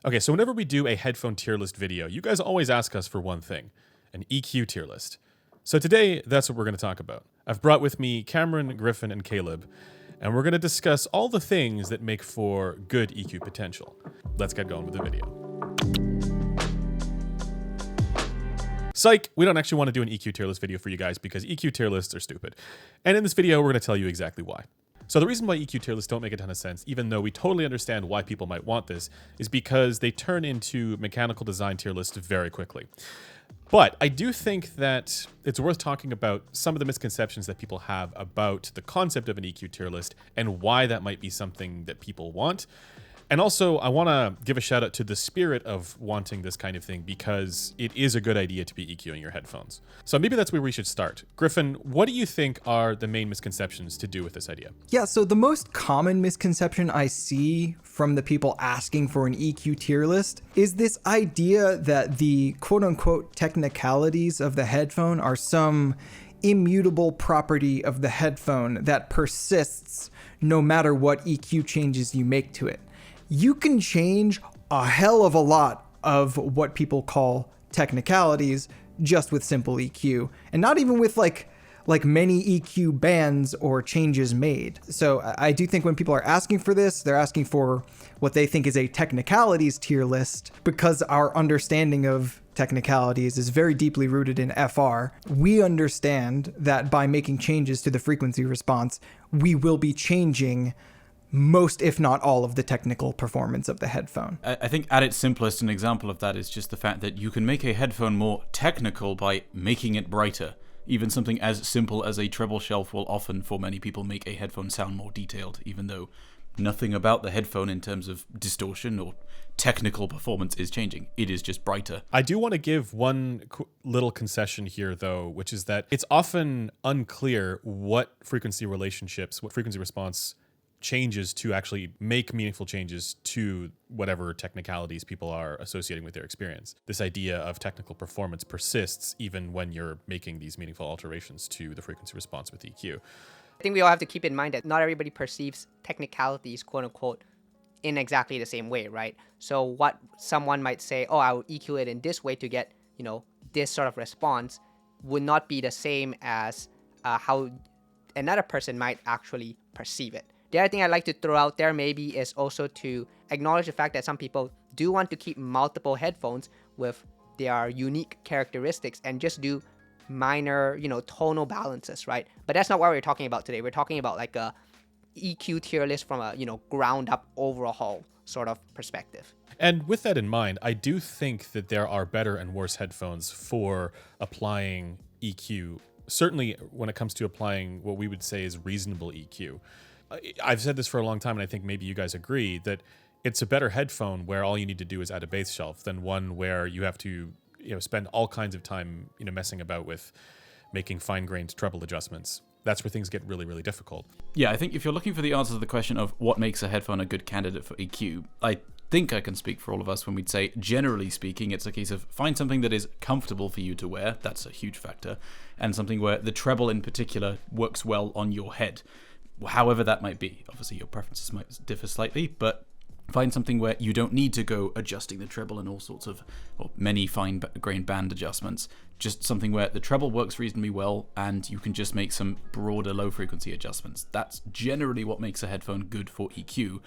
Okay, so whenever we do a headphone tier list video, you guys always ask us for one thing, an EQ tier list. So today, that's what we're going to talk about. I've brought with me Cameron, Griffin, and Caleb, and we're going to discuss all the things that make for good EQ potential. Let's get going with the video. Psych, we don't actually want to do an EQ tier list video for you guys because EQ tier lists are stupid. And in this video, we're going to tell you exactly why. So the reason why EQ tier lists don't make a ton of sense, even though we totally understand why people might want this, is because they turn into mechanical design tier lists very quickly. But I do think that it's worth talking about some of the misconceptions that people have about the concept of an EQ tier list and why that might be something that people want. And also, I want to give a shout out to the spirit of wanting this kind of thing because it is a good idea to be EQing your headphones. So maybe that's where we should start. Griffin, what do you think are the main misconceptions to do with this idea? Yeah, so the most common misconception I see from the people asking for an EQ tier list is this idea that the quote-unquote technicalities of the headphone are some immutable property of the headphone that persists no matter what EQ changes you make to it. You can change a hell of a lot of what people call technicalities just with simple EQ, and not even with like many EQ bands or changes made. So I do think when people are asking for this, they're asking for what they think is a technicalities tier list because our understanding of technicalities is very deeply rooted in FR. We understand that by making changes to the frequency response, we will be changing most, if not all, of the technical performance of the headphone. I think at its simplest, an example of that is just the fact that you can make a headphone more technical by making it brighter. Even something as simple as a treble shelf will often, for many people, make a headphone sound more detailed, even though nothing about the headphone in terms of distortion or technical performance is changing. It is just brighter. I do want to give one little concession here, though, which is that it's often unclear what frequency response changes to actually make meaningful changes to whatever technicalities people are associating with their experience. This idea of technical performance persists even when you're making these meaningful alterations to the frequency response with EQ. I think we all have to keep in mind that not everybody perceives technicalities, quote unquote, in exactly the same way, right? So what someone might say, oh, I will EQ it in this way to get, this sort of response would not be the same as how another person might actually perceive it. The other thing I'd like to throw out there maybe is also to acknowledge the fact that some people do want to keep multiple headphones with their unique characteristics and just do minor, tonal balances, right? But that's not what we're talking about today. We're talking about like a EQ tier list from a, ground up overhaul sort of perspective. And with that in mind, I do think that there are better and worse headphones for applying EQ, certainly when it comes to applying what we would say is reasonable EQ. I've said this for a long time, and I think maybe you guys agree that it's a better headphone where all you need to do is add a bass shelf than one where you have to, spend all kinds of time, messing about with making fine-grained treble adjustments. That's where things get really, really difficult. Yeah, I think if you're looking for the answer to the question of what makes a headphone a good candidate for EQ, I think I can speak for all of us when we'd say, generally speaking, it's a case of find something that is comfortable for you to wear. That's a huge factor. And something where the treble in particular works well on your head. However that might be. Obviously your preferences might differ slightly, but find something where you don't need to go adjusting the treble and all sorts of, or many fine-grained band adjustments. Just something where the treble works reasonably well and you can just make some broader low-frequency adjustments. That's generally what makes a headphone good for EQ.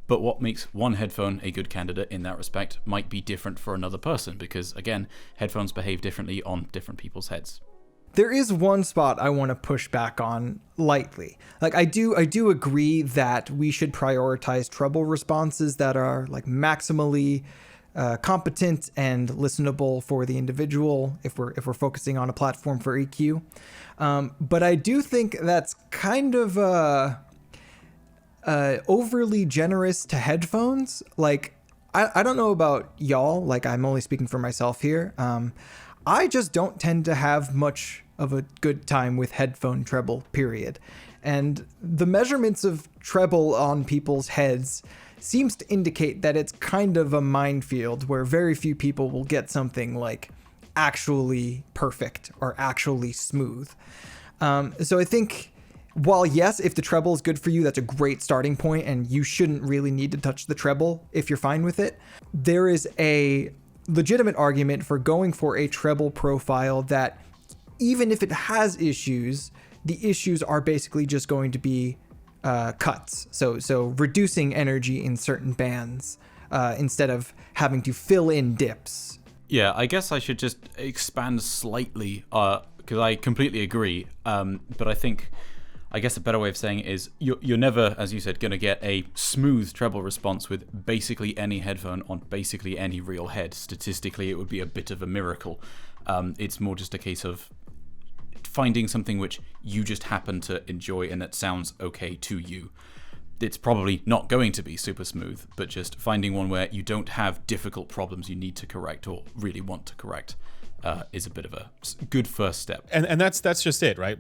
But what makes one headphone a good candidate in that respect might be different for another person because, again, headphones behave differently on different people's heads. There is one spot I want to push back on lightly. Like I do agree that we should prioritize treble responses that are like maximally competent and listenable for the individual if we're focusing on a platform for EQ. But I do think that's kind of overly generous to headphones. Like I don't know about y'all, like I'm only speaking for myself here. I just don't tend to have much of a good time with headphone treble, period. And the measurements of treble on people's heads seems to indicate that it's kind of a minefield where very few people will get something like actually perfect or actually smooth. So I think while yes, if the treble is good for you, that's a great starting point, and you shouldn't really need to touch the treble if you're fine with it. There is a legitimate argument for going for a treble profile that, even if it has issues, the issues are basically just going to be cuts. So reducing energy in certain bands instead of having to fill in dips. Yeah, I guess I should just expand slightly, because I completely agree. But I guess a better way of saying it is you're never, as you said, going to get a smooth treble response with basically any headphone on basically any real head. Statistically, it would be a bit of a miracle. It's more just a case of finding something which you just happen to enjoy and that sounds okay to you. It's probably not going to be super smooth, but just finding one where you don't have difficult problems you need to correct or really want to correct is a bit of a good first step. And that's just it, right?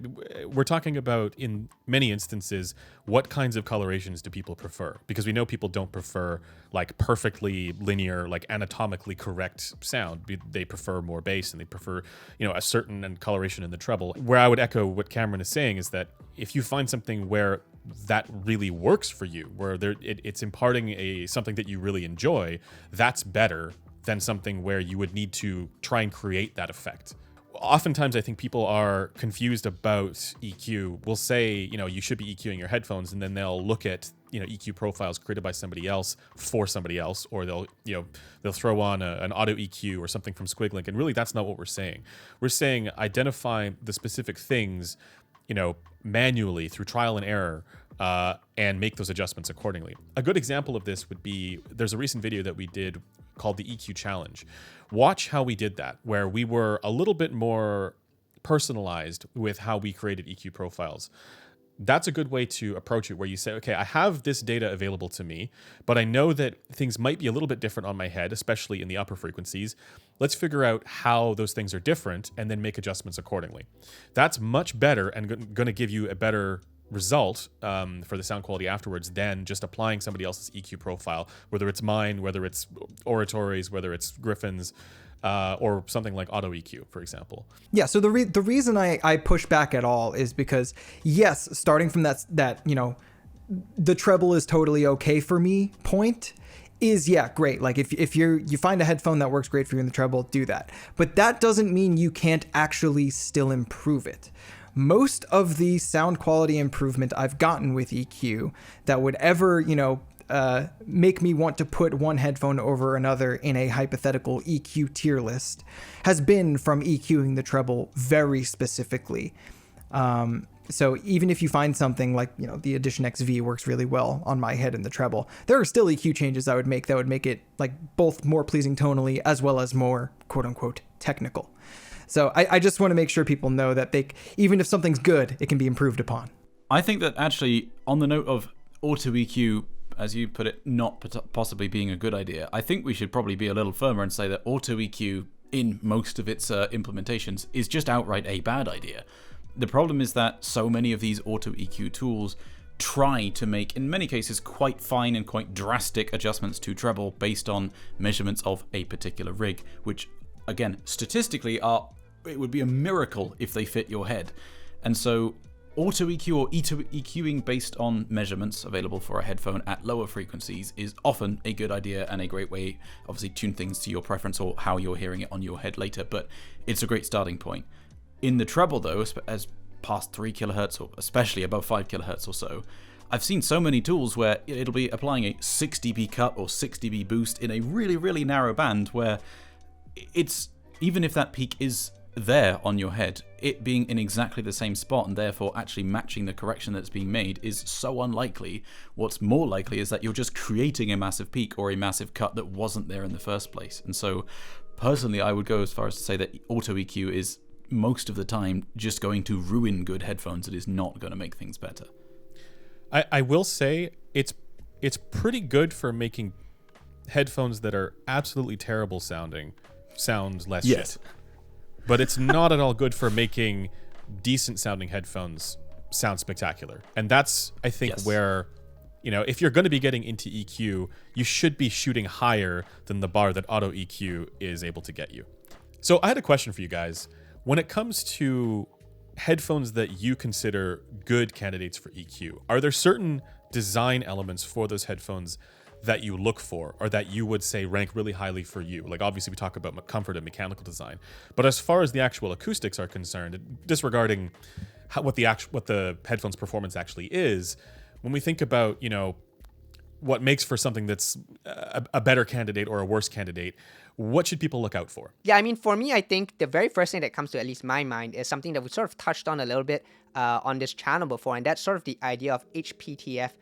We're talking about, in many instances, what kinds of colorations do people prefer? Because we know people don't prefer like perfectly linear, like anatomically correct sound. They prefer more bass, and they prefer, a certain coloration in the treble. Where I would echo what Cameron is saying is that if you find something where that really works for you, where it's imparting something that you really enjoy, that's better than something where you would need to try and create that effect. Oftentimes, I think people are confused about EQ. We'll say, you should be EQing your headphones, and then they'll look at, EQ profiles created by somebody else for somebody else, or they'll throw on an autoEQ or something from Squiglink, and really that's not what we're saying. We're saying identify the specific things, manually through trial and error, and make those adjustments accordingly. A good example of this would be, there's a recent video that we did called the EQ Challenge. Watch how we did that, where we were a little bit more personalized with how we created EQ profiles. That's a good way to approach it, where you say, okay, I have this data available to me, but I know that things might be a little bit different on my head, especially in the upper frequencies. Let's figure out how those things are different and then make adjustments accordingly. That's much better and going to give you a better result for the sound quality afterwards than just applying somebody else's EQ profile, whether it's mine, whether it's Oratory's, whether it's Griffin's, or something like autoEQ, for example. Yeah, so the reason I push back at all is because, yes, starting from that the treble is totally okay for me point is, yeah, great. Like if you find a headphone that works great for you in the treble, do that. But that doesn't mean you can't actually still improve it. Most of the sound quality improvement I've gotten with EQ that would ever, make me want to put one headphone over another in a hypothetical EQ tier list has been from EQing the treble very specifically. So even if you find something like, the Edition XV works really well on my head in the treble, there are still EQ changes I would make that would make it like both more pleasing tonally as well as more quote unquote technical. So I just want to make sure people know that even if something's good, it can be improved upon. I think that actually, on the note of autoEQ, as you put it, not possibly being a good idea, I think we should probably be a little firmer and say that autoEQ, in most of its implementations, is just outright a bad idea. The problem is that so many of these autoEQ tools try to make, in many cases, quite fine and quite drastic adjustments to treble based on measurements of a particular rig, which, again, statistically it would be a miracle if they fit your head. And so autoEQ or EQing based on measurements available for a headphone at lower frequencies is often a good idea and a great way, obviously, tune things to your preference or how you're hearing it on your head later, but it's a great starting point. In the treble, though, as past 3 kilohertz or especially above 5 kilohertz or so, I've seen so many tools where it'll be applying a 6 dB cut or 6 dB boost in a really, really narrow band where it's, even if that peak is there on your head, it being in exactly the same spot and therefore actually matching the correction that's being made is so unlikely. What's more likely is that you're just creating a massive peak or a massive cut that wasn't there in the first place. And so personally, I would go as far as to say that autoEQ is most of the time just going to ruin good headphones. It is not going to make things better. I will say it's pretty good for making headphones that are absolutely terrible sounding sound less shit. But it's not at all good for making decent sounding headphones sound spectacular. And that's, I think, where, if you're going to be getting into EQ, you should be shooting higher than the bar that autoEQ is able to get you. So I had a question for you guys. When it comes to headphones that you consider good candidates for EQ? Are there certain design elements for those headphones that you look for, or that you would say rank really highly for you? Like, obviously we talk about comfort and mechanical design, but as far as the actual acoustics are concerned, disregarding what the headphones performance actually is, when we think about, what makes for something that's a better candidate or a worse candidate, what should people look out for? Yeah, I mean, for me, I think the very first thing that comes to at least my mind is something that we sort of touched on a little bit on this channel before, and that's sort of the idea of HPTF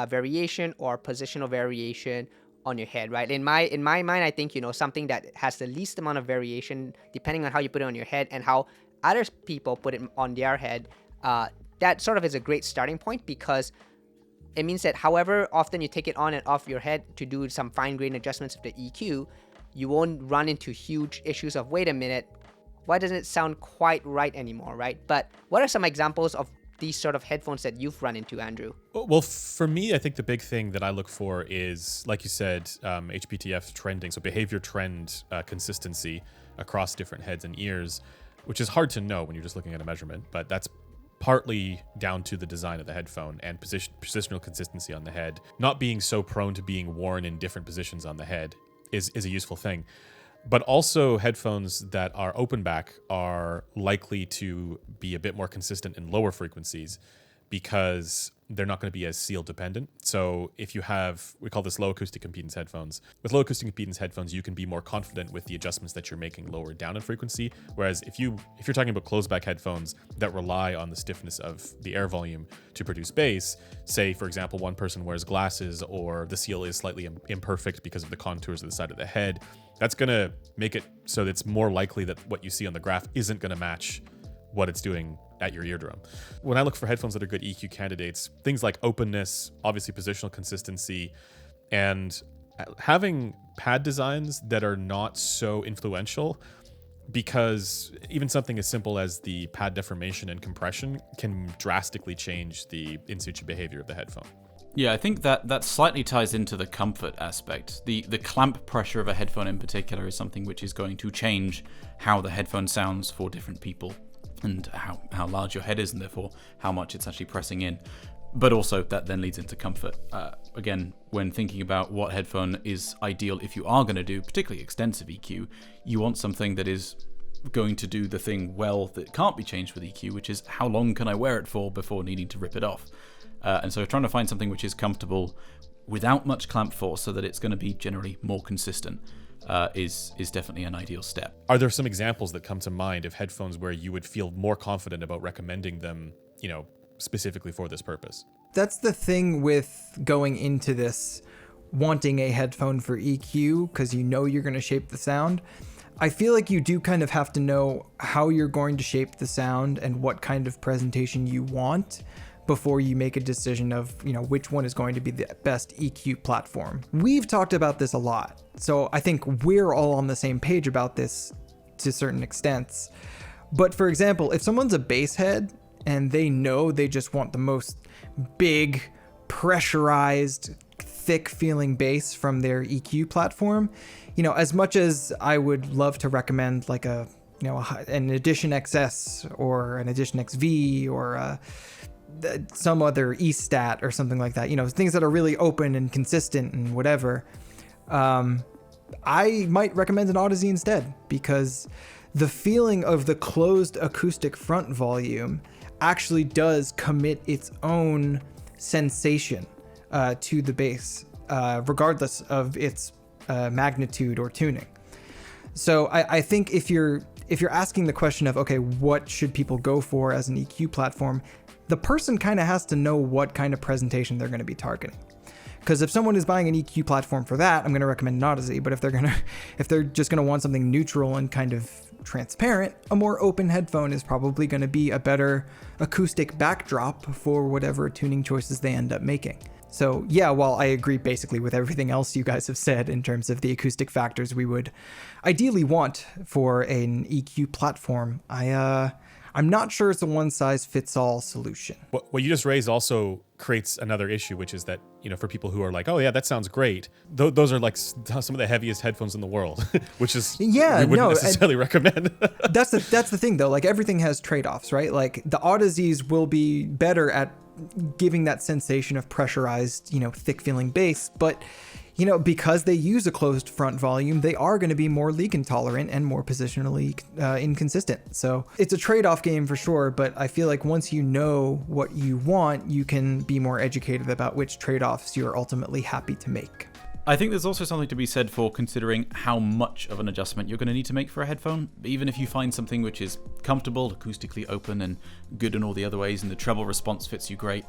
variation or positional variation on your head, right? In my mind, I think, something that has the least amount of variation, depending on how you put it on your head and how other people put it on their head, that sort of is a great starting point, because it means that however often you take it on and off your head to do some fine-grained adjustments of the EQ, you won't run into huge issues of, wait a minute, why doesn't it sound quite right anymore, right? But what are some examples of these sort of headphones that you've run into, Andrew? Well, for me, I think the big thing that I look for is, like you said, HPTF trending, so behavior trend consistency across different heads and ears, which is hard to know when you're just looking at a measurement, but that's partly down to the design of the headphone and positional consistency on the head. Not being so prone to being worn in different positions on the head is a useful thing. But also headphones that are open back are likely to be a bit more consistent in lower frequencies because they're not going to be as seal dependent. So if you have, we call this low acoustic impedance headphones. With low acoustic impedance headphones, you can be more confident with the adjustments that you're making lower down in frequency. Whereas if you're talking about closed back headphones that rely on the stiffness of the air volume to produce bass, say for example, one person wears glasses or the seal is slightly imperfect because of the contours of the side of the head, that's going to make it so that it's more likely that what you see on the graph isn't going to match what it's doing at your eardrum. When I look for headphones that are good EQ candidates, things like openness, obviously positional consistency, and having pad designs that are not so influential, because even something as simple as the pad deformation and compression can drastically change the in situ behavior of the headphone. Yeah, I think that slightly ties into the comfort aspect. The clamp pressure of a headphone in particular is something which is going to change how the headphone sounds for different people, and how large your head is, and therefore how much it's actually pressing in. But also that then leads into comfort. Again, when thinking about what headphone is ideal if you are going to do particularly extensive EQ, you want something that is going to do the thing well that can't be changed with EQ, which is how long can I wear it for before needing to rip it off. And so trying to find something which is comfortable without much clamp force so that it's going to be generally more consistent is definitely an ideal step. Are there some examples that come to mind of headphones where you would feel more confident about recommending them, specifically for this purpose? That's the thing with going into this wanting a headphone for EQ, because you're going to shape the sound. I feel like you do kind of have to know how you're going to shape the sound and what kind of presentation you want before you make a decision of, which one is going to be the best EQ platform. We've talked about this a lot, so I think we're all on the same page about this to certain extents. But for example, if someone's a bass head and they know they just want the most big, pressurized, thick feeling bass from their EQ platform, as much as I would love to recommend like an Edition XS or an Edition XV or some other E-Stat or something like that, things that are really open and consistent and whatever, I might recommend an Odyssey instead, because the feeling of the closed acoustic front volume actually does commit its own sensation to the bass, regardless of its magnitude or tuning. So I think if you're asking the question of, okay, what should people go for as an EQ platform, the person kind of has to know what kind of presentation they're going to be targeting. Because if someone is buying an EQ platform for that, I'm going to recommend an Odyssey. But if they're just going to want something neutral and kind of transparent, a more open headphone is probably going to be a better acoustic backdrop for whatever tuning choices they end up making. So yeah, while I agree basically with everything else you guys have said in terms of the acoustic factors we would ideally want for an EQ platform, I'm not sure it's a one-size-fits-all solution. What you just raised also creates another issue, which is that, for people who are like, oh yeah, that sounds great, those are like some of the heaviest headphones in the world, which is we wouldn't necessarily recommend. That's the thing though, like everything has trade-offs, right? Like the AutoZs will be better at giving that sensation of pressurized, thick feeling bass, but because they use a closed front volume, they are going to be more leak intolerant and more positionally inconsistent. So it's a trade-off game for sure, but I feel like once you know what you want, you can be more educated about which trade-offs you're ultimately happy to make. I think there's also something to be said for considering how much of an adjustment you're going to need to make for a headphone. Even if you find something which is comfortable, acoustically open, and good in all the other ways, and the treble response fits you great,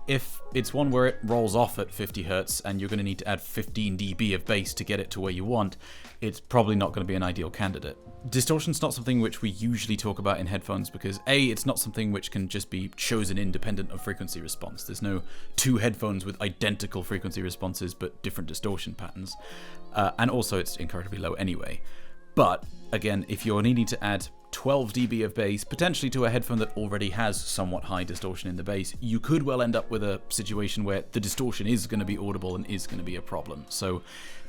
if it's one where it rolls off at 50 hertz and you're going to need to add 15 dB of bass to get it to where you want, it's probably not going to be an ideal candidate. Distortion's not something which we usually talk about in headphones because A, it's not something which can just be chosen independent of frequency response. There's no two headphones with identical frequency responses but different distortion patterns. And also it's incredibly low anyway. But again, if you're needing to add 12 dB of bass, potentially to a headphone that already has somewhat high distortion in the bass, you could well end up with a situation where the distortion is going to be audible and is going to be a problem. So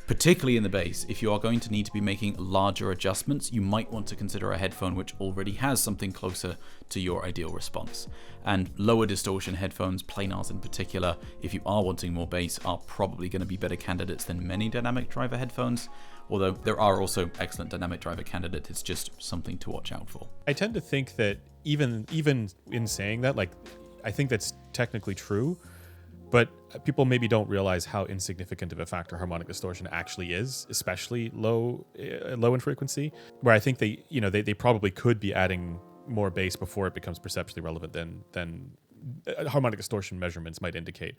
particularly in the bass, if you are going to need to be making larger adjustments, you might want to consider a headphone which already has something closer to your ideal response. And lower distortion headphones, planars in particular, if you are wanting more bass, are probably going to be better candidates than many dynamic driver headphones. Although there are also excellent dynamic driver candidates, it's just something to watch out for. I tend to think that even in saying that, like, I think that's technically true, but people maybe don't realize how insignificant of a factor harmonic distortion actually is, especially low in frequency. Where I think they probably could be adding more bass before it becomes perceptually relevant than harmonic distortion measurements might indicate.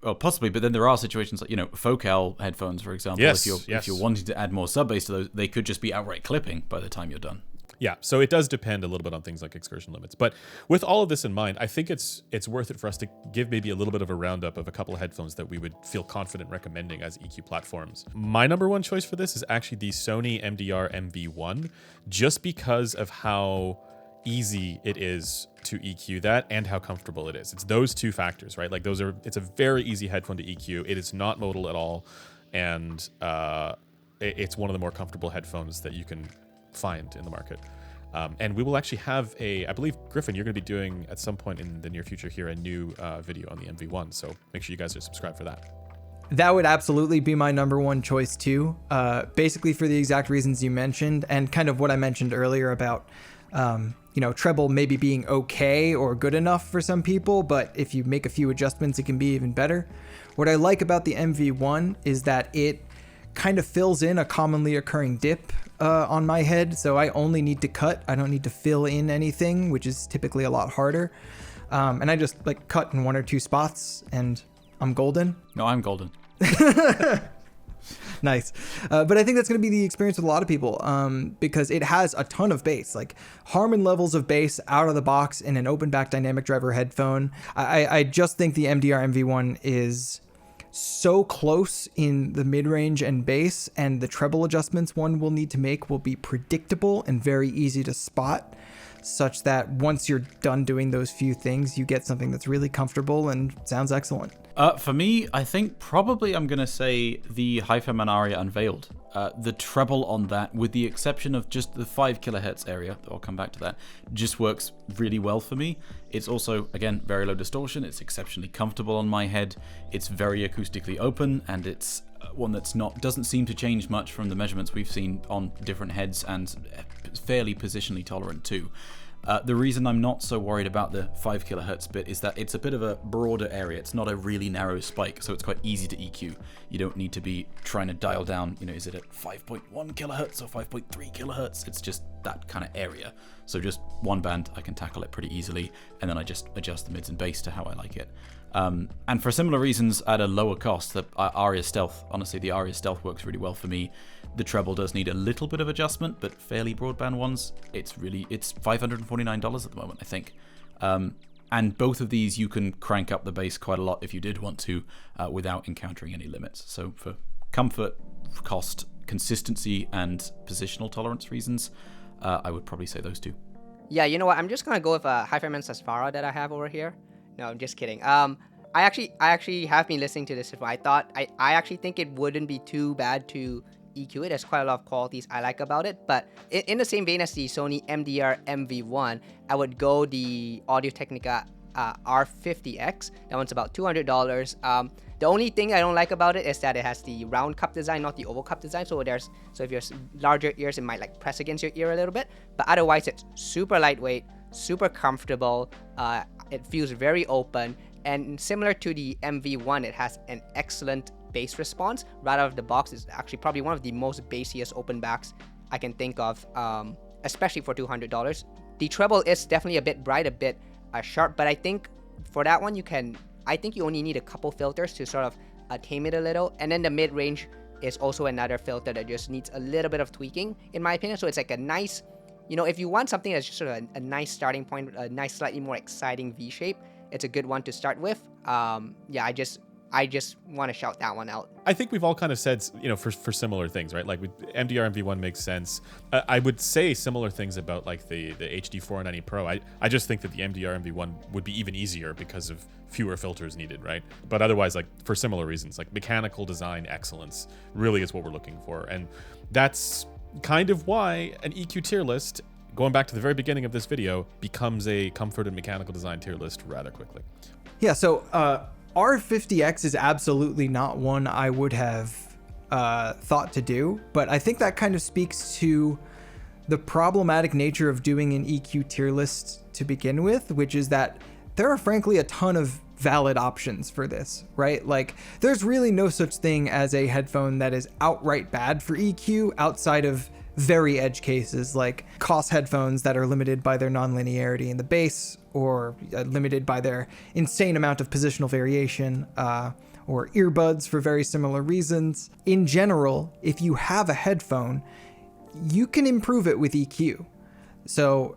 Well, possibly, but then there are situations like, focal headphones, for example. Yes, if you're wanting to add more sub-bass to those, they could just be outright clipping by the time you're done. Yeah, so it does depend a little bit on things like excursion limits. But with all of this in mind, I think it's worth it for us to give maybe a little bit of a roundup of a couple of headphones that we would feel confident recommending as EQ platforms. My number one choice for this is actually the Sony MDR MV1, just because of how easy it is to EQ that and how comfortable it is. It's those two factors, right? Like it's a very easy headphone to EQ. It is not modal at all, and it's one of the more comfortable headphones that you can find in the market. And we will actually have I believe, Griffin, you're going to be doing at some point in the near future here a new video on the MV1, so make sure you guys are subscribed for that. That would absolutely be my number one choice too. Basically for the exact reasons you mentioned and kind of what I mentioned earlier about treble maybe being okay or good enough for some people, but if you make a few adjustments, it can be even better. What I like about the MV1 is that it kind of fills in a commonly occurring dip on my head, so I only need to cut. I don't need to fill in anything, which is typically a lot harder. And I just cut in one or two spots, and I'm golden. No, I'm golden. Nice. But I think that's going to be the experience with a lot of people because it has a ton of bass, like Harman levels of bass out of the box in an open back dynamic driver headphone. I just think the MDR MV1 is so close in the mid-range and bass, and the treble adjustments one will need to make will be predictable and very easy to spot, such that once you're done doing those few things, you get something that's really comfortable and sounds excellent. For me, I think probably I'm going to say the Hi-Fi Manaria Unveiled. The treble on that, with the exception of just the 5 kilohertz area, I'll come back to that, just works really well for me. It's also, again, very low distortion. It's exceptionally comfortable on my head. It's very acoustically open, and it's one that's doesn't seem to change much from the measurements we've seen on different heads, and fairly positionally tolerant too. The reason I'm not so worried about the 5 kilohertz bit is that it's a bit of a broader area. It's not a really narrow spike, so it's quite easy to EQ. You don't need to be trying to dial down, is it at 5.1 kilohertz or 5.3 kilohertz? It's just that kind of area. So just one band, I can tackle it pretty easily, and then I just adjust the mids and bass to how I like it. And for similar reasons, at a lower cost, the Aria Stealth, honestly, the Aria Stealth works really well for me. The treble does need a little bit of adjustment, but fairly broadband ones, it's $549 at the moment, I think. And both of these, you can crank up the bass quite a lot if you did want to, without encountering any limits. So for comfort, cost, consistency, and positional tolerance reasons, I would probably say those two. Yeah, you know what? I'm just gonna go with a Hi-Fi Sasfara that I have over here. No, I'm just kidding. I actually have been listening to this before. I actually think it wouldn't be too bad to EQ it. There's quite a lot of qualities I like about it. But in the same vein as the Sony MDR MV1, I would go the Audio-Technica R50X. That one's about $200. The only thing I don't like about it is that it has the round cup design, not the oval cup design. So if you have larger ears, it might like press against your ear a little bit. But otherwise, it's super lightweight, super comfortable. It feels very open, and similar to the MV1, it has an excellent bass response. Right out of the box, it's actually probably one of the most bassiest open backs I can think of, especially for $200. The treble is definitely a bit bright, a bit sharp, but I think for that one I think you only need a couple filters to sort of tame it a little. And then the mid-range is also another filter that just needs a little bit of tweaking, in my opinion. So it's like a nice, if you want something that's just sort of a nice starting point, a nice, slightly more exciting V shape, it's a good one to start with. Yeah, I just want to shout that one out. I think we've all kind of said, for similar things, right? Like with MDR MV1 makes sense. I would say similar things about like the HD 490 Pro. I just think that the MDR MV1 would be even easier because of fewer filters needed, right? But otherwise, like for similar reasons, like mechanical design excellence really is what we're looking for. And that's kind of why an EQ tier list, going back to the very beginning of this video, becomes a comfort and mechanical design tier list rather quickly. Yeah, so R50X is absolutely not one I would have thought to do, but I think that kind of speaks to the problematic nature of doing an EQ tier list to begin with, which is that there are frankly a ton of valid options for this, right? Like there's really no such thing as a headphone that is outright bad for EQ outside of very edge cases like cost headphones that are limited by their nonlinearity in the bass, or limited by their insane amount of positional variation, or earbuds for very similar reasons. In general, if you have a headphone, you can improve it with EQ. So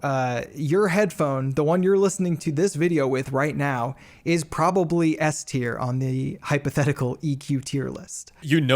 your headphone, the one you're listening to this video with right now, is probably S tier on the hypothetical EQ tier list.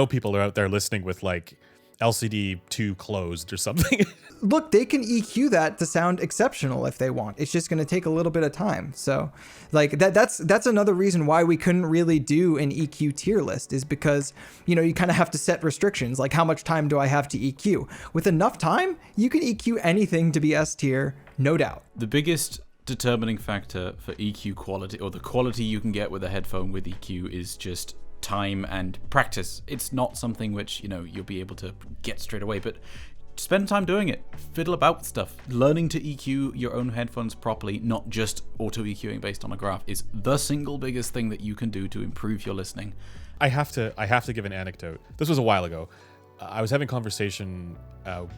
People are out there listening with like LCD 2 closed or something. Look, they can EQ that to sound exceptional if they want. It's just going to take a little bit of time. So like that's another reason why we couldn't really do an EQ tier list, is because, you kind of have to set restrictions. Like how much time do I have to EQ? With enough time, you can EQ anything to be S tier, no doubt. The biggest determining factor for EQ quality, or the quality you can get with a headphone with EQ, is just time and practice. It's not something which you'll be able to get straight away, but spend time doing it. Fiddle about with stuff. Learning to EQ your own headphones properly, not just auto EQing based on a graph, is the single biggest thing that you can do to improve your listening. I have to give an anecdote. This was a while ago. I was having a conversation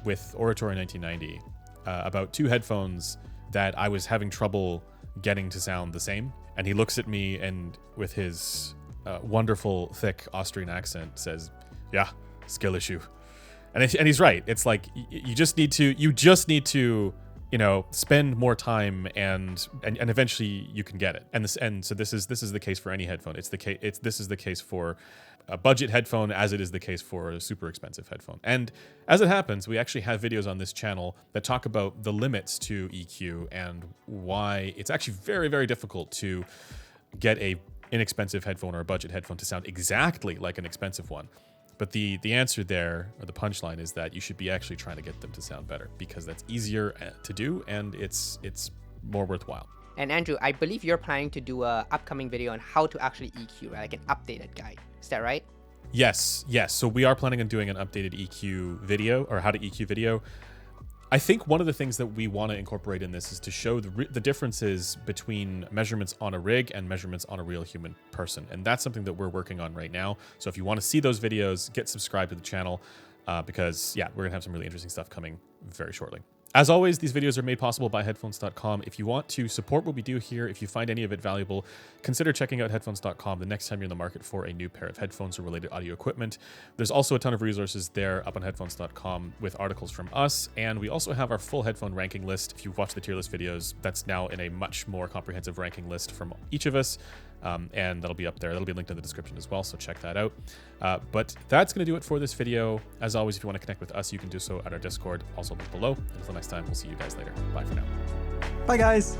with Oratory 1990 about two headphones that I was having trouble getting to sound the same, and he looks at me and with his wonderful, thick Austrian accent says, "Yeah, skill issue," and he's right. It's like you just need to spend more time and eventually you can get it. And so this is the case for any headphone. This is the case for a budget headphone as it is the case for a super expensive headphone. And as it happens, we actually have videos on this channel that talk about the limits to EQ and why it's actually very, very difficult to get a inexpensive headphone or a budget headphone to sound exactly like an expensive one. But the answer there, or the punchline, is that you should be actually trying to get them to sound better, because that's easier to do and it's more worthwhile. And Andrew, I believe you're planning to do a upcoming video on how to actually EQ, right? Like an updated guide. Is that right? Yes. So we are planning on doing an updated EQ video, or how to EQ video. I think one of the things that we want to incorporate in this is to show the differences between measurements on a rig and measurements on a real human person. And that's something that we're working on right now. So if you want to see those videos, get subscribed to the channel because, we're going to have some really interesting stuff coming very shortly. As always, these videos are made possible by headphones.com. If you want to support what we do here, if you find any of it valuable, consider checking out headphones.com the next time you're in the market for a new pair of headphones or related audio equipment. There's also a ton of resources there up on headphones.com with articles from us, and we also have our full headphone ranking list. If you've watched the tier list videos, that's now in a much more comprehensive ranking list from each of us. And that'll be up there. That'll be linked in the description as well, so check that out. But that's going to do it for this video. As always, if you want to connect with us, you can do so at our Discord, also linked below. Until next time. We'll see you guys later. Bye for now. Bye, guys.